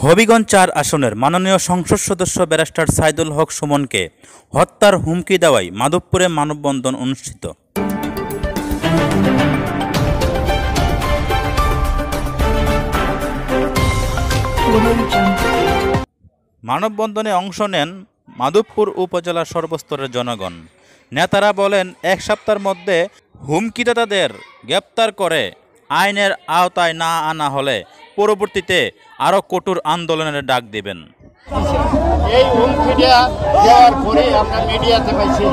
হবিগঞ্জ ৪ আসনের মাননীয় সংসদ সদস্য ব্যারিস্টার সাইদুল হক সুমনকে হত্যার হুমকি দেওয়ায় মাধবপুরে মানববন্ধন অনুষ্ঠিত। মানববন্ধনে অংশ নেন মাধবপুর উপজেলার সর্বস্তরের জনগণ। নেতারা বলেন, এক সপ্তাহের মধ্যে হুমকিদাতাদের গ্রেপ্তার করে আইনের আওতায় না আনা হলে পরবর্তীতে আরও কঠোর আন্দোলনের ডাক দেবেন। এই হুমকিটা দেওয়ার পরে আমরা মিডিয়াতে পাইছি,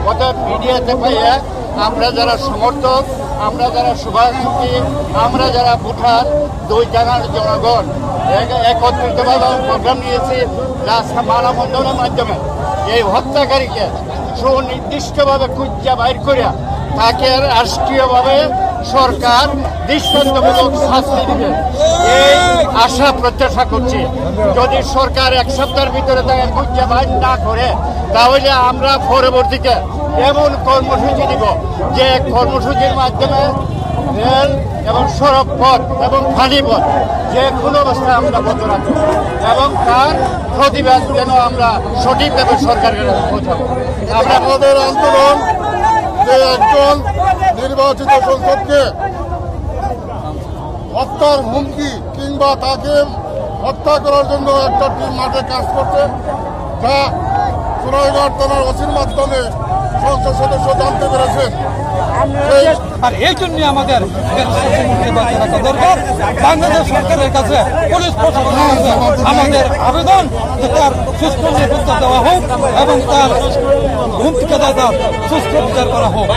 অর্থাৎ মিডিয়াতে পাইয়া আমরা যারা সমর্থক, আমরা যারা শুভাকাঙ্ক্ষী, আমরা যারা ভোটার, দুই জায়গার জনগণ একত্রিতভাবে প্রোগ্রাম নিয়েছি রাস্তা মানববন্ধনের মাধ্যমে এই হত্যাকারীকে সুনির্দিষ্টভাবে খুঁজা বাইর করে তাকে রাষ্ট্রীয়ভাবে সরকার দৃষ্টান্তমূলক শাস্তি দিবে এই আশা প্রত্যাশা করছি। যদি সরকার এক সপ্তাহের ভিতরে তাকে খুঁজা বাইর না করে তাহলে আমরা পরবর্তীতে এমন কর্মসূচি দিব যে কর্মসূচির মাধ্যমে রেল এবং সড়ক পথ এবং পানিপথ যে কোনো অবস্থায় আমরা বন্ধ রাখব এবং তার প্রতিবাদ যেন আমরা সঠিকভাবে সরকারের পৌঁছাবো। আমরা আমাদের আন্দোলন যে একজন নির্বাচিত সংসদকে হত্যার হুমকি কিংবা তাকে হত্যা করার জন্য একটা টিম মাঠে কাজ করছে, যা সোনাইঘাট থানার ওসির মাধ্যমে সংসদ সদস্য জানতে পেরেছেন। আর এই জন্য আমাদের দরকার বাংলাদেশ সরকারের কাছে, পুলিশ প্রশাসনের কাছে আমাদের আবেদন যে তার সুস্থ নিরাপত্তা দেওয়া হোক এবং তার হুমকিদাতার সুস্থ বিচার করা হোক।